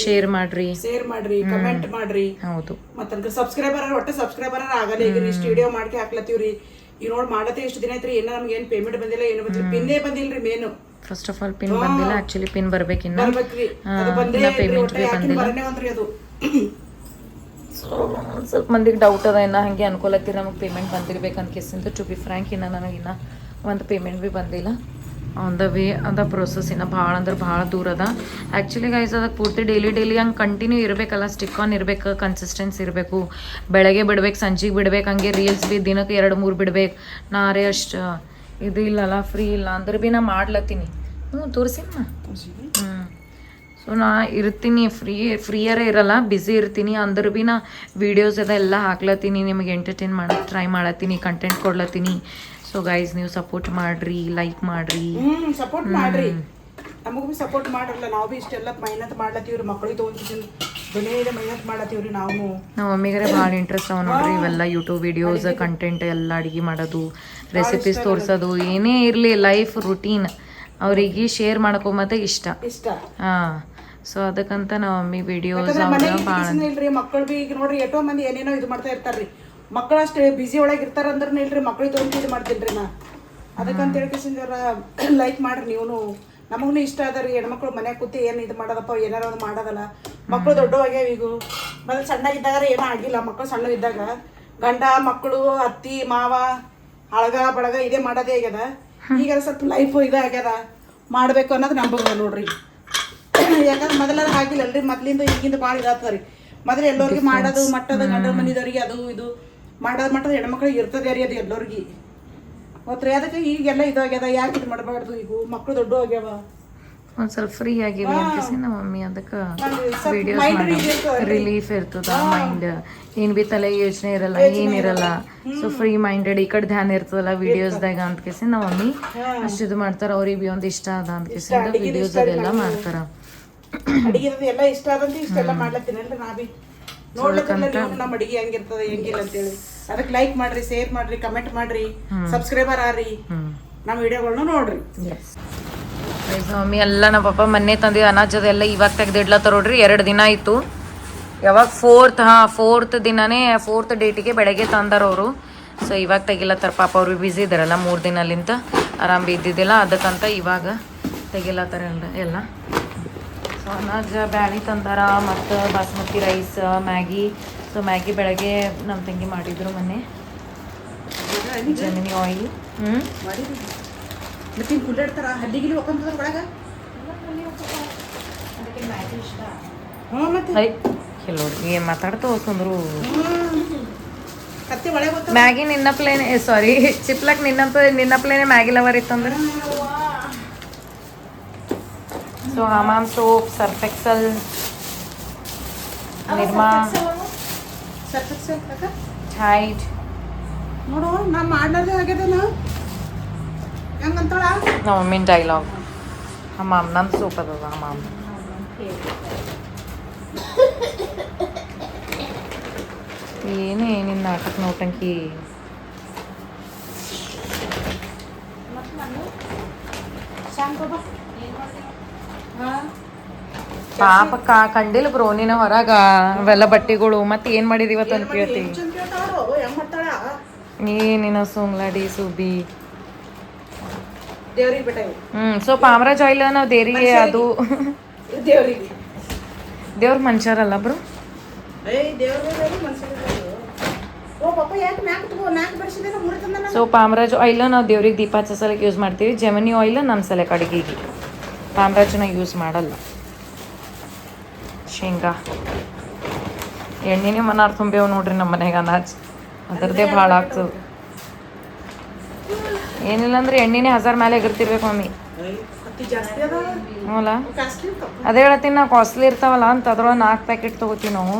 ಶೇರ್ ಮಾಡ್ರಿ, ಕಮೆಂಟ್ ಮಾಡ್ರಿ. ಹೌದು, ಮತ್ತೆ ಸಬ್ಸ್ಕ್ರೈಬರ್ ಒಟ್ಟು ಸಬ್ಸ್ಕ್ರೈಬರ್ ಆಗಲ್ಲ. ಈಗ ಇಷ್ಟು ವಿಡಿಯೋ ಮಾಡ್ಕೆ ಹಾಕ್ಲತ್ತೀವ್ರಿ. ಈಗ ನೋಡಿ ಮಾಡತ್ತೆ ಎಷ್ಟು ದಿನ ಐತ್ರಿ, ಏನೋ ನಮ್ಗೆ ಏನು ಪೇಮೆಂಟ್ ಬಂದಿಲ್ಲ, ಏನು ಬಂದಿಲ್ಲ, ಪಿನ್ನೇ ಬಂದಿಲ್ರಿ. ಮೇನು ಫಸ್ಟ್ ಆಫ್ ಆಲ್ ಪಿನ್ ಬಂದಿಲ್ಲ. ಆಕ್ಚುಲಿ ಪಿನ್ ಬರ್ಬೇಕಿನ್ನ ಪೇಮೆಂಟ್ ಬಂದಿಲ್ಲ. ಸ್ವಲ್ಪ ಮಂದಿಗೆ ಡೌಟ್ ಅದ, ಇನ್ನು ಹಾಗೆ ಅನ್ಕೊಳತ್ತೀರಿ ನಮಗೆ ಪೇಮೆಂಟ್ ಬಂದಿರ್ಬೇಕಂತ ಕೇಸಿಂದ. ಟು ಬಿ ಫ್ರ್ಯಾಂಕ್ ಇನ್ನು ನನಗಿನ್ನ ಒಂದು ಪೇಮೆಂಟ್ ಭೀ ಬಂದಿಲ್ಲ. ಆನ್ ದ ವೇ ಅದ ಪ್ರೊಸೆಸ್ ಇನ್ನು ಭಾಳ ಅಂದ್ರೆ ಭಾಳ ದೂರ ಅದ. ಆ್ಯಕ್ಚುಲಿ ಗೈಸ್ ಅದಕ್ಕೆ ಪೂರ್ತಿ ಡೈಲಿ ಹಂಗೆ ಕಂಟಿನ್ಯೂ ಇರಬೇಕಲ್ಲ, ಸ್ಟಿಕ್ ಆನ್ ಇರಬೇಕು, ಕನ್ಸಿಸ್ಟೆನ್ಸಿ ಇರಬೇಕು. ಬೆಳಗ್ಗೆ ಬಿಡ್ಬೇಕು, ಸಂಜೆಗೆ ಬಿಡ್ಬೇಕು, ಹಂಗೆ ರೀಲ್ಸ್ ಭೀ ದಿನಕ್ಕೆ 2-3 ಬಿಡ್ಬೇಕು. ನಾರೇ ಅಷ್ಟು ಇದು ಇಲ್ಲಲ್ಲ, ಫ್ರೀ ಇಲ್ಲ ಅಂದ್ರೆ ಭೀ ನಾ ಮಾಡ್ಲತ್ತೀನಿ. ತೋರಿಸಿನ ಸೊ ನಾ ಇರ್ತೀನಿ, ಫ್ರೀಯರೇ ಇರಲ್ಲ, ಬ್ಯುಸಿ ಇರ್ತೀನಿ. ಅಂದ್ರೆ ಭೀ ನಾ ವೀಡಿಯೋಸ್ ಅದೆಲ್ಲ ಹಾಕ್ಲತ್ತೀನಿ, ನಿಮಗೆ ಎಂಟರ್ಟೈನ್ ಮಾಡೋಕ್ಕೆ ಟ್ರೈ ಮಾಡತ್ತೀನಿ, ಕಂಟೆಂಟ್ ಕೊಡ್ಲತ್ತೀನಿ. ಸೊ ಗೈಸ್ ನೀವು ಸಪೋರ್ಟ್ ಮಾಡ್ರಿ, ಲೈಕ್ ಮಾಡ್ರಿ, ಸಪೋರ್ಟ್ ಮಾಡ್ರಿ. ನಮಗೂ ಭೀ ಸಪೋರ್ಟ್ ಮಾಡ್ರಲ್ಲ. ನಾವು ಭೀ ಇಷ್ಟೆಲ್ಲ ಮೆಹನತ್ ಮಾಡ್ಲತ್ತೀವ್ರಿ, ಮಕ್ಕಳಿಗೆ ತೊಗೊಂಡು ಬೆಳೆಯದ ಮೆಹನತ್ ಮಾಡತ್ತೀವ್ರಿ. ನಾವು ನಮ್ಮ ಮಮ್ಮಿಗರೆ ಭಾಳ ಇಂಟ್ರೆಸ್ಟ್ ಅವ ನೋಡ್ರಿ ಇವೆಲ್ಲ ಯೂಟ್ಯೂಬ್ ವಿಡಿಯೋಸ್, ಕಂಟೆಂಟ್ ಎಲ್ಲ ಅಡುಗೆ ಮಾಡೋದು, ರೆಸಿಪೀಸ್ ತೋರಿಸೋದು, ಏನೇ ಇರಲಿ ಲೈಫ್ ರುಟೀನ್ ಅವರಿಗೆ ಶೇರ್ ಮಾಡ್ಕೊಂಬತ್ತೆ ಇಷ್ಟ. ಹಾಂ, ಸೊ ಅದಕ್ಕಂತ ನಮ್ಮ ಮಮ್ಮಿ ವಿಡಿಯೋಸ್ ಇಲ್ರಿ. ಮಕ್ಕಳು ಭೀ ಈಗ ನೋಡ್ರಿ ಎಷ್ಟೋ ಮಂದಿ ಏನೇನೋ ಇದು ಮಾಡ್ತಾ ಇರ್ತಾರ್ರಿ. ಮಕ್ಕಳು ಅಷ್ಟೇ ಬಿಸಿ ಒಳಗೆ ಇರ್ತಾರ ಅಂದ್ರೆ ಇಲ್ರಿ, ಮಕ್ಳಿಗೆ ತೊಗೊಂಡು ಇದು ಮಾಡ್ತೀನಿ ನಾ. ಅದಕ್ಕಂತ ಹೇಳ್ಕೇಸಿಂದ್ರ ಲೈಕ್ ಮಾಡ್ರಿ ನೀವು. ನಮಗೂ ಇಷ್ಟ ಅದ ರೀ. ಹೆಣ್ಮಕ್ಳು ಮನ್ಯಾಗ ಕೂತಿ ಏನು ಇದು ಮಾಡೋದಪ್ಪ, ಏನಾರ ಒಂದು ಮಾಡೋದಲ್ಲ. ಮಕ್ಕಳು ದೊಡ್ಡವಾಗ್ಯಾವ ಈಗ. ಮೊದಲು ಸಣ್ಣಗಿದ್ದಾಗ ಏನೂ ಆಗಿಲ್ಲ. ಮಕ್ಕಳು ಸಣ್ಣವಿದ್ದಾಗ ಗಂಡ ಮಕ್ಕಳು ಅತ್ತಿ ಮಾವ ಹಳಗ ಬಳಗ ಇದೇ ಮಾಡೋದೇ ಆಗ್ಯದ. ಈಗ ಸ್ವಲ್ಪ ಲೈಫು ಇದಾಗ್ಯದ, ಮಾಡಬೇಕು ಅನ್ನೋದು ನಂಬುದ ನೋಡ್ರಿ. ಯಾಕಂದ್ರೆ ಮೊದಲೆಲ್ಲ ಆಗಿಲ್ಲಲ್ರಿ, ಮೊದಲಿಂದ ಈಗಿಂದ ಭಾಳ ಇದಾಗ್ತದೆ ರೀ. ಮೊದಲು ಎಲ್ಲರಿಗೂ ಮಾಡೋದು ಮಟ್ಟದ ಗಂಡ ಮನಿದವ್ರಿಗೆ ಅದು ಇದು ಮಾಡೋದು ಮಟ್ಟದ ಹೆಣ್ಮಕ್ಳಿಗೆ ಇರ್ತದೆ ರೀ ಅದು ಎಲ್ಲರಿಗೆ. ಗೊತ್ತ್ರಿ, ಅದಕ್ಕೆ ಈಗೆಲ್ಲ ಇದಾಗ್ಯದ. ಯಾಕೆ ಇದು ಮಾಡಬಾರ್ದು, ಈಗ ಮಕ್ಕಳು ದೊಡ್ಡ ಆಗ್ಯಾವ, ಒಂದು ಸ್ವಲ್ಪ ಫ್ರೀ ಆಗಿವಿ ಅಂತ ನಮ್ಮ ಮಮ್ಮಿ ಅದಕ್ಕೆ ವಿಡಿಯೋಸ್ ರಿಲೀಫ್ ಇರ್ತದ. ಮೈಂಡ್ ಏನು ಭೀ ತಲೆ ಯೋಚನೆ ಇರಲ್ಲ, ಏನಿರಲ್ಲ. ಸೊ ಫ್ರೀ ಮೈಂಡೆಡ್, ಈ ಕಡೆ ಧ್ಯಾನ ಇರ್ತದಲ್ಲ ವಿಡಿಯೋಸ್ದಾಗ ಅಂತ ಕೇಸಿ ನಮ್ಮ ಮಮ್ಮಿ ಅಷ್ಟು ಇದು ಮಾಡ್ತಾರೆ. ಅವ್ರಿಗೆ ಭೀ ಒಂದು ಇಷ್ಟ ಅದ ಅಂತ ಕೇಸಿಂದ ವಿಡಿಯೋಸ್ ಅದೆಲ್ಲ ಮಾಡ್ತಾರ. ಅಡಿಗೆ ಎಲ್ಲ ಇಷ್ಟ ಆದಂತ ಇಷ್ಟೆಲ್ಲ ಮಾಡ್ಲತ್ತೀನಲ್ರಿ. ನಾ ಭೀ ನೋಡ್ಲತ್ತಲ್ಲ ನಮ್ಮ ಅಡಿಗೆ ಹೆಂಗಿರ್ತದೆ ಹೆಂಗಿಲ್ಲ ಅಂತೇಳಿ. ಅದಕ್ಕೆ ಲೈಕ್ ಮಾಡ್ರಿ, ಶೇರ್ ಮಾಡ್ರಿ, ಕಮೆಂಟ್ ಮಾಡ್ರಿ, ಸಬ್ಸ್ಕ್ರೈಬರ್ ಆಗ್ರಿ, ನಮ್ಮ ವಿಡಿಯೋಗಳನ್ನ ನೋಡ್ರಿ. ಮಮ್ಮಿ ಎಲ್ಲ ನಮ್ಮ ಪಪ್ಪ ಮೊನ್ನೆ ತಂದಿದ್ದು ಅನಾಜದ ಎಲ್ಲ ಇವಾಗ ತೆಗ್ದಿಡ್ಲತ್ತಾರ ನೋಡ್ರಿ. 2 ದಿನ ಆಯಿತು. ಯಾವಾಗ 4th ದಿನನೇ 4th ಡೇಟಿಗೆ ಬೆಳಗ್ಗೆ ತಂದಾರ ಅವರು. ಸೊ ಇವಾಗ ತೆಗಿಲತ್ತಾರ. ಪಾಪ ಅವ್ರು ಬ್ಯುಸಿ ಇದ್ದಾರಲ್ಲ 3 ದಿನಲಿಂತ ಆರಾಮ್ ಇದ್ದಿದ್ದಿಲ್ಲ, ಅದಕ್ಕಂತ ಇವಾಗ ತೆಗಿಲತ್ತಾರ ಎಲ್ಲ. ಸೊ ಅನಾಜ ಬ್ಯಾಳಿ ತಂದಾರ ಮತ್ತು basmati rice, Maggi. So Maggi ಬೆಳಗ್ಗೆ ನಮ್ಮ ತಂಗಿ ಮಾಡಿದ್ರು ಮೊನ್ನೆ. ಜಮಿನಿ ಆಯಿಲ್ ಮತ್ತೆ ಕುಲ್ಲಾಡ್ತಾರ ಹಲ್ಲಿಗಿಲಿ ಹೋಗ್ಕೊಂತದ ಒಳಗೆ. ಐ ಕೆಲವ್ರು ಏನು ಮಾತಾಡ್ತಾ ಹೋಗ್ತಂದ್ರು. ಕತ್ತಿ ಒಳಗೆ ಮ್ಯಾಗಿ ನಿನ್ನಪ್ಲೇನೆ, ಸಾರಿ ಚಿಪ್ಲಕ್ ನಿನ್ನಪ್ಲೇನೆ ಮ್ಯಾಗಿ ಲವರ್ ಇತ್ತಂದ್ರೆ. So Hamam soap, Surf Excel, Nirma, ಹೈಡ್. ನೋಡು ನಾ ಮಾಡ್ಲಾರ್ದೆ ಆಗ್ಯದ. ಹೆಂಗಂತಾಳ ನಮ್ಮ ಮಮ್ಮಿನ ಡೈಲಾಗ್. ಹಮಾಮ್ ನಂದು ಸೋಪ್ ಅದ ಹಮಾಮ್. ಏನೇ ನಿನ್ನ ನಾಟಕ ನೋಟಂಕಿ. ಪಾಪ ಕಂಡಿಲ್ಲ ಬ್ರೋ ನೀನು ಹೊರಗ ಅವೆಲ್ಲ ಬಟ್ಟೆಗಳು. ಮತ್ತೆ ಏನ್ ಮಾಡಿದೀವತ್ತ ಅಂತ ಕೇಳ್ತಿ. ಏನಿನ ಸೋಂಗ್ಲಾಡಿ ಸುಬಿ ದೇವ್ರಿಗೆ ಬೆಟ್ಟ ಇವು ಸೊ ಪಾಮರಾಜ್ ಆಯಿಲ್ ನಾವು ದೇರಿಗೆ ಅದು ಇದು ದೇವ್ರಿಗೆ ದೇವ್ರ ಮನುಷ್ಯರಲ್ಲ ಬ್ರೋ. ದೇವ್ರ ಮನ್ಸಿಗೆ ಓ ಪಾಪ ಯಾಕೆ ನಾಲ್ಕು ತಗೋ 4 ಬರ್ಸಿದೆ ಮೂರು ತಂದ ಸೊ ಪಾಮರಾಜ್ ಆಯಿಲ್ ನಾವು ದೇವ್ರಿಗೆ ದೀಪ ಹಚ್ಚಸಲಕ್ಕೆ ಯೂಸ್ ಮಾಡ್ತೀವಿ. ಜೆಮಿನಿ ಆಯಿಲ್ ನನ್ನ ಸಲಕ್ಕೆ ಅಡುಗೆಗೆ. ಪಾಮರಾಜನ ಯೂಸ್ ಮಾಡಲ್ಲ. ಶೇಂಗಾ ಎಣ್ಣೆನೇ ಮನಾರ್ ತುಂಬೇವು ನೋಡ್ರಿ ನಮ್ಮ ಮನೆಗೆ ಅನಾಜ್ ಅದರದ್ದೇ ಭಾಳ ಆಗ್ತದೆ. ಏನಿಲ್ಲ ಅಂದ್ರೆ ಎಣ್ಣೆನೇ 1000 ಮೇಲೆ ಎಗರ್ತಿರ್ಬೇಕು ಮಮ್ಮಿ. ಜಾಸ್ತಿ ಅದ ಹ್ಞೂಲ್ಲ ಕಾಸ್ಟ್ಲಿ ಇರ್ತಾವ ಅದೇ ಹೇಳ್ತೀನಿ ನಾವು ಕಾಸ್ಟ್ಲಿ ಇರ್ತಾವಲ್ಲ ಅಂತ ಅದ್ರೊಳಗೆ 4 ಪ್ಯಾಕೆಟ್ ತೊಗೋತೀವಿ ನಾವು.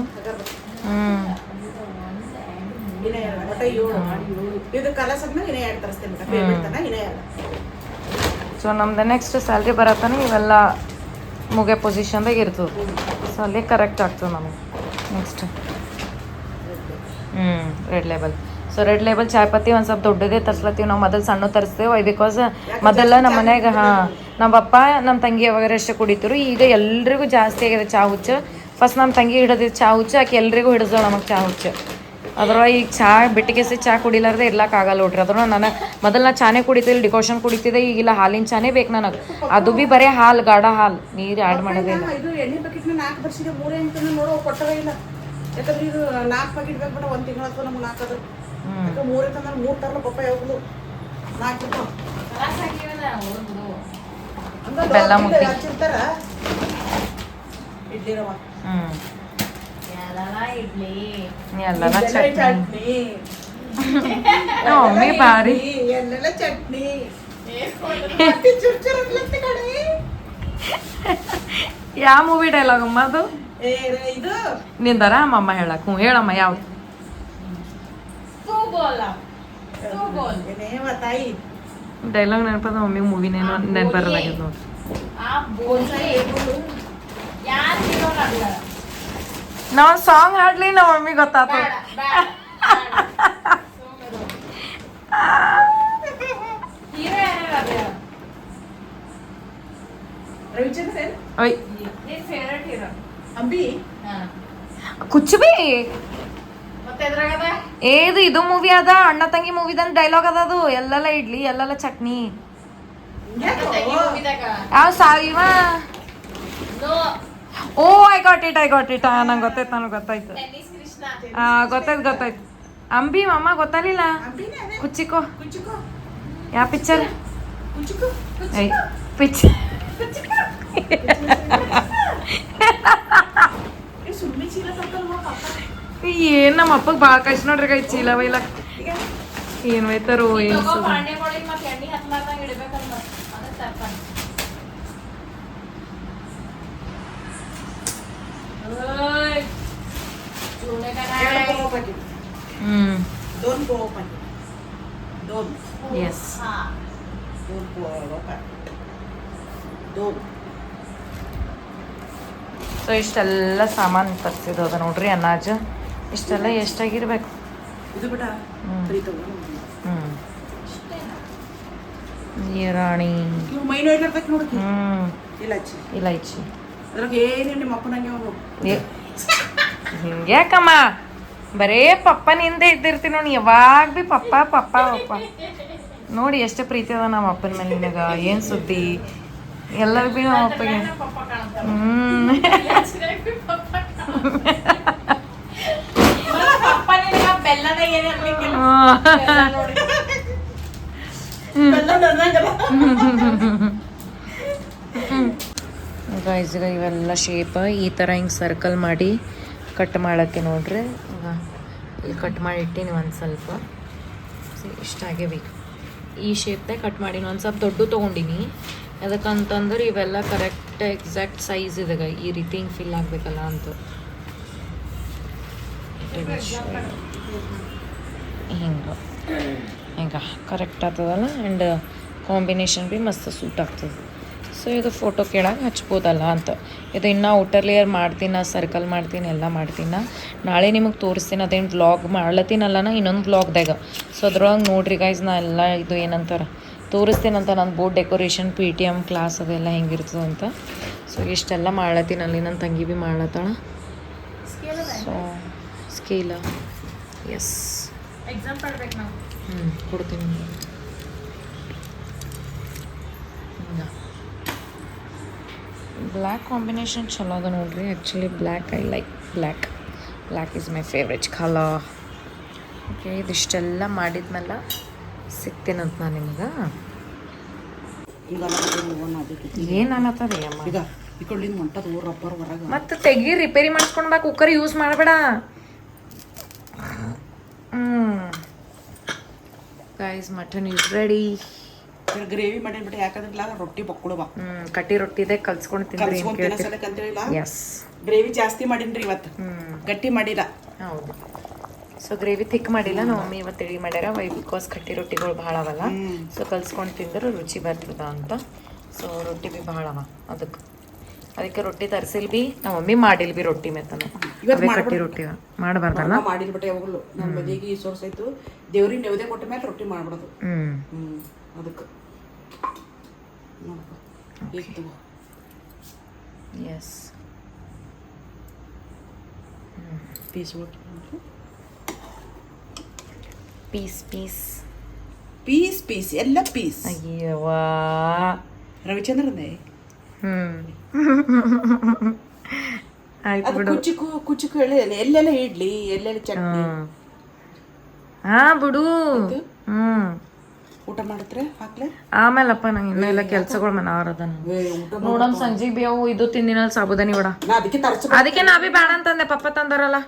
ಇದು ಕಲರ್ಸ್ ಆದ್ಮೇಲೆ ಇನ್ನೇ 2 ತರಿಸ್ತೇನೆ ಪೇಮೆಂಟ್ ತನ ಇನ್ನೇ 2. ಸೊ ನಮ್ದು ನೆಕ್ಸ್ಟ್ ಸ್ಯಾಲ್ರಿ ಬರತ್ತಾನೆ ಇವೆಲ್ಲ ಮುಗಿಯೋ ಪೊಸಿಷನ್ದಾಗ ಇರ್ತದೆ. ಸೊ ಅಲ್ಲಿ ಕರೆಕ್ಟ್ ಆಗ್ತದೆ ನಮಗೆ next. Red Label. So Red Label ಚಾಯ್ ಪತ್ತಿ ಒಂದು ಸ್ವಲ್ಪ ದೊಡ್ಡದೇ ತರ್ಸ್ಲತ್ತೀವಿ ನಾವು. ಮೊದಲು ಸಣ್ಣ ತರಿಸ್ತೇವೆ ಬಿಕಾಸ್ ಮೊದಲ ನಮ್ಮ ಮನ್ಯಾಗ ನಮ್ಮ ಪಪ್ಪ ನಮ್ಮ ತಂಗಿ ಯಾವಾಗಾರ ಅಷ್ಟೇ ಕುಡಿತರು. ಈಗ ಎಲ್ರಿಗೂ ಜಾಸ್ತಿ ಆಗಿದೆ ಚಾ ಹುಚ್ಚು. ಫಸ್ಟ್ ನಮ್ಮ ತಂಗಿ ಹಿಡಿದಿದ್ದು ಚಾ ಹುಚ್ಚು, ಆಕೆ ಎಲ್ರಿಗೂ ಹಿಡಿದಳು ನಮಗೆ ಚಾ ಹುಚ್ಚು. ಅದ್ರೊಳಗೆ ಈಗ ಚಾ ಬಿಟ್ಟಿಗೆಸಿ ಚಾ ಕುಡಿಲಾರ್ದೆ ಇರ್ಲಕ್ಕಾಗಲ್ಲ ನೋಡ್ರಿ. ಅದ್ರ ನನಗೆ ಮೊದಲು ನಾ ಚಾನೇ ಕುಡಿತಿದ್ದೆ, ಡಿಕೋಷನ್ ಕುಡಿತಿದ್ದೆ. ಈಗಿಲ್ಲ ಹಾಲಿನ ಚಾನೇ ಬೇಕು ನನಗೆ. ಅದು ಭೀ ಬರೀ ಹಾಲು, ಗಾಢ ಹಾಲು, ನೀರು ಆ್ಯಡ್ ಮಾಡೋದೇ ಇಲ್ಲ. ಇದು ಎಣ್ಣೆ ಪ್ಯಾಕೆಟ್ನ 4 ಬರ್ಸಿದೆ 3 ಹೆಂಗೆ ನೋಡೋ ಕೊಟ್ಟವೇ ಇಲ್ಲ. ಯಾಕಂದ್ರೆ ಇದು 4 ಪ್ಯಾಕೆಟ್ ಬೇಕು ಬಿಟ್ಟು 1 ತಿಂಗಳು ಅಥವಾ ನಮ್ಗೆ 4 ಅದ್ರ ಯಾಕೆ 3 ತಂದ್ರೆ 3 ತರಲ್ಲ ಪಪ್ಪ ಯಾವಾಗಲೂ 4 ಇರ್ತಾವ. ಬೆಲ್ಲ ಮುದ್ದೆ ಹಚ್ಚಿರ್ತಾರ ಇಡ್ಲಿ ರವ ಎಲ್ಲನ ಚಟ್ನಿ. ಚಟ್ನಿ ಮಮ್ಮಿ ಭಾರಿ ಎಲ್ಲೆಲ್ಲ ಚಟ್ನಿ ಚುರ್ಚುರ್ ಕಡೆ. ಯಾವ ಮೂವಿ ಡೈಲಾಗ್ ಅಮ್ಮ ಅದು? ಇದು ನಿಂದಾರ ಅಮ್ಮ ಹೇಳಕ್? ಹ್ಞೂ ಹೇಳಮ್ಮ ಯಾವ ಏನೇವ ತಾಯಿ ಡೈಲಾಗ್ ನೆನಪದ ಮಮ್ಮಿಗೆ ಮೂವಿನೇನೋ ನೆನಪರಲಾಗ್ಯದ ನೋಡ್ರಿ. ನಾವು ಸಾಂಗ್ ಹಾಡ್ಲಿ ನಮ್ಮ ಮಮ್ಮಿ ಗೊತ್ತಾತ. ರವಿಚಂದ್ರನ್ ಓಯ್ ಅಂಬಿ ಕುಚ್ಚು ಬಿ ಏದು ಇದು ಮೂವಿ ಅದ ಅಣ್ಣ ತಂಗಿ ಮೂವಿದಂತ ಡೈಲಾಗ್ ಅದ ಅದು. ಎಲ್ಲೆಲ್ಲ ಇಡ್ಲಿ ಎಲ್ಲೆಲ್ಲ ಚಟ್ನಿ. ಯಾವ ಇವ ಓ ಐ ಗಾಟ್ ಇಟ್ ನಂಗೆ ಗೊತ್ತಾಯ್ತು ಗೊತ್ತಾಯ್ತು. ಅಂಬಿ ಮಮ್ಮ ಗೊತ್ತಾಗಲಿಲ್ಲ. ಕುಚ್ಚಿಕೋ ಕುಚ್ಚುಕೋ ಯಾವ ಪಿಕ್ಚರ್? ಕುಚ್ಚುಕೋ ಪಿಕ್ಚರ್ ಸುಮ್ಮನೆ ಚೀಲ ತರ್ಕಲ್ವಾ ಏನ್ ನಮ್ಮ ಅಪ್ಪಗೆ ಭಾಳ ಕಷ್ಟ ನೋಡ್ರಿ ಕೈ ಚೀಲ ಬೈಲ ಏನ್ ಒಯ್ತಾರೋ ಏನ್ दोन पोहा पाहिजे 2 ಎಸ್ 2 पोहा पाहिजे 2. ಸೊ ಇಷ್ಟೆಲ್ಲ ಸಾಮಾನು ತರಿಸಿದ್ದು ಅದ ನೋಡ್ರಿ ಅನಾಜ್. ಇಷ್ಟೆಲ್ಲ ಎಷ್ಟಾಗಿರ್ಬೇಕು? ಇದು ಬಿಡ ರಾಣಿ ಮೈನು ಇಡ್ಲಬೇಕು ನೋಡಿ. ಇಲೈಚಿ ಅದ್ರಾಗ ಏನೇನು ನಿಮ್ಮ ಅಪ್ಪನಂಗೆ ಅವನು ಹಿಂಗ್ಯಾಕಮ್ಮ ಬರೇ ಪಪ್ಪನಿಂದ ಇದ್ದಿರ್ತೀನಿ ನೋಡಿ. ಯಾವಾಗ ಭೀ ಪಪ್ಪ ಪಪ್ಪ ಪಪ್ಪ ನೋಡಿ ಎಷ್ಟೇ ಪ್ರೀತಿ ಅದ ನಮ್ಮ ಅಪ್ಪನ ಮೇಲೆ ನಿನಗ. ಏನು ಸುದ್ದಿ ಎಲ್ಲರಿಗೂ ಭೀ ನಮ್ಮ ಅಪ್ಪಗೆ ಗೈಸ್ ಈಗ ಇವೆಲ್ಲ ಶೇಪ್ ಈ ಥರ ಹಿಂಗೆ ಸರ್ಕಲ್ ಮಾಡಿ ಕಟ್ ಮಾಡತ್ತೆ ನೋಡ್ರಿ. ಇಲ್ಲಿ ಕಟ್ ಮಾಡಿ ಇಟ್ಟೀನಿ ಒಂದು ಸ್ವಲ್ಪ ಇಷ್ಟಾಗೆ ಬೇಕು. ಈ ಶೇಪ್ದಾಗ ಕಟ್ ಮಾಡೀನಿ. ಒಂದು ಸ್ವಲ್ಪ ದೊಡ್ಡ ತೊಗೊಂಡಿನಿ. ಅದಕ್ಕಂತಂದ್ರೆ ಇವೆಲ್ಲ ಕರೆಕ್ಟ್ ಎಕ್ಸಾಕ್ಟ್ ಸೈಜ್ ಇದಾಗ ಈ ರೀತಿ ಹಿಂಗೆ ಫಿಲ್ ಆಗಬೇಕಲ್ಲ ಅಂತ. ಹಿಂಗೆ ಕರೆಕ್ಟ್ ಆಗ್ತದಲ್ಲ ಆ್ಯಂಡ್ ಕಾಂಬಿನೇಷನ್ ಭೀ ಮಸ್ತ್ ಸೂಟ್ ಆಗ್ತದೆ. ಸೊ ಇದು ಫೋಟೋ ಕೆಳಗೆ ಹಚ್ಬೋದಲ್ಲ ಅಂತ. ಇದು ಇನ್ನೂ ಔಟರ್ ಲೇಯರ್ ಮಾಡ್ತೀನಿ, ಸರ್ಕಲ್ ಮಾಡ್ತೀನಿ, ಎಲ್ಲ ಮಾಡ್ತೀನಿ. ನಾಳೆ ನಿಮಗೆ ತೋರಿಸ್ತೀನಿ. ಅದೇನು ವ್ಲಾಗ್ ಮಾಡ್ಲತ್ತೀನಲ್ಲ ನಾ ಇನ್ನೊಂದು ವ್ಲಾಗ್ದಾಗ. ಸೊ ಅದ್ರೊಳಗೆ ನೋಡ್ರಿ ಗೈಸ್ ನಾ ಎಲ್ಲ ಇದು ಏನಂತಾರೆ ತೋರಿಸ್ತೀನಂತ ನನ್ನ ಬೋರ್ಡ್ ಡೆಕೋರೇಷನ್ PTM ಕ್ಲಾಸ್ ಅದೆಲ್ಲ ಹೆಂಗಿರ್ತದೆ ಅಂತ. ಸೊ ಇಷ್ಟೆಲ್ಲ ಮಾಡ್ಲತ್ತೀನಿ. ಅಲ್ಲಿ ನನ್ನ ತಂಗಿ ಭೀ ಮಾಡ್ಲತ್ತಾಳ. ಸೊ ಸ್ಕೇಲ ಎಸ್ ಎಕ್ಸಾಮ್ ಪಡ್ಬೇಕು ನಾವು. ಕೊಡ್ತೀನಿ ಬ್ಲ್ಯಾಕ್ ಕಾಂಬಿನೇಷನ್ ಚಲೋ ಅದ ನೋಡ್ರಿ. Actually black I like black is my favourite colour. Okay, ಇದಿಷ್ಟೆಲ್ಲ ಮಾಡಿದ್ಮೇಲೆ ಸಿಗ್ತೇನಂತ ನಾನು ನಿಮ್ಗೆ. ಏನು ಅನ್ನತ್ತದ ಅಮ್ಮ? ಈಗ ಈ ಕಡೆಯಿಂದ ಹೊಂಟದು ರಬ್ಬರ್ ಹೊರಗೆ. ಮತ್ತೆ ತೆಗಿ ರಿಪೇರಿ ಮಾಡಿಸ್ಕೊಂಡು ಬಾ, ಕುಕ್ಕರ್ ಯೂಸ್ ಮಾಡಬೇಡ. Guys, mutton is ready. Gravy ಮಾಡಿಬಿಟ್ಟು ಯಾಕಂದ್ರೆ ರೊಟ್ಟಿ ಬಕ್ಕಳು ಬಾ. ಕಟ್ಟಿ ರೊಟ್ಟಿದೆ ಕಲ್ಸ್ಕೊಂಡು ತಿಂದ್ರಿ. ಎಸ್, ಗ್ರೇವಿ ಜಾಸ್ತಿ ಮಾಡೀನ್ರಿ ಇವತ್ತು, ಗಟ್ಟಿ ಮಾಡಿಲ್ಲ. ಹೌದು, ಸೊ ಗ್ರೇವಿ ಥಿಕ್ ಮಾಡಿಲ್ಲ ನಮ್ಮ ಮಮ್ಮಿ ಇವತ್ತು ತಿಳಿ ಮಾಡ್ಯಾರ. ವೈ ಬಿಕಾಸ್ ಕಟ್ಟಿ ರೊಟ್ಟಿಗಳು ಭಾಳ ಅವಲ್ಲ, ಸೊ ಕಲ್ಸ್ಕೊಂಡು ತಿಂದ್ರೆ ರುಚಿ ಬರ್ತದ ಅಂತ. ಸೊ ರೊಟ್ಟಿ ಬಿ ಭಾಳ ಅವ, ಅದಕ್ಕೆ ರೊಟ್ಟಿ ತರಿಸಿಲ್ ಬಿ ನಮ್ಮ ಮಮ್ಮಿ ಮಾಡಿಲ್ ಬಿ ರೊಟ್ಟಿ ಮೆತ್ತನ. ಕಟ್ಟಿ ರೊಟ್ಟಿ ಮಾಡಬಾರ್ದಲ್ಲ, ಮಾಡಿಲ್ಬಿಟ್ಟೆ ಯಾವಾಗಲೂ. ನನ್ನ ಮದುವೆಗೆ ಈ ಸೋರ್ಸ್ ಆಯ್ತು, ದೇವ್ರಿಗೆ ನೆವದೆ ಕೊಟ್ಟ ಮೇಲೆ ರೊಟ್ಟಿ ಮಾಡ್ಬಿಡೋದು. ಅದಕ್ಕೆ yes, piece piece piece piece piece ಎಲ್ಲ ಪೀಸ್. ಅಯ್ಯವ್ವಾ, ರವಿಚಂದ್ರನೇ ಆಯ್ತು ಬಿಡು. ಕುಚ್ಚುಕು ಹೇಳಿ ಎಲ್ಲೆಲ್ಲ ಇಡ್ಲಿ, ಎಲ್ಲೆಲ್ಲ ಚಟ್ನಿ. ಹಾ ಬಿಡು. ಊಟ ಮಾಡಿದ್ರೆ ಹಾಕ್ಲೆ ಆಮೇಲಪ್ಪ, ನಂಗೆ ಇನ್ನೂ ಎಲ್ಲ ಕೆಲ್ಸಗಳು ಮನಾವರದ ನೋಡಮ್. ಸಂಜೆಗೆ ಬಿ ಅವು ಇದು ತಿಂದಿನ ಸಾಬುದಾನಿ ವಡ, ಅದಕ್ಕೆ ಅದಕ್ಕೆ ನಾ ಬಿ ಬೇಡ ಅಂತಂದೆ. ಪಪ್ಪ ತಂದಾರಲ್ಲ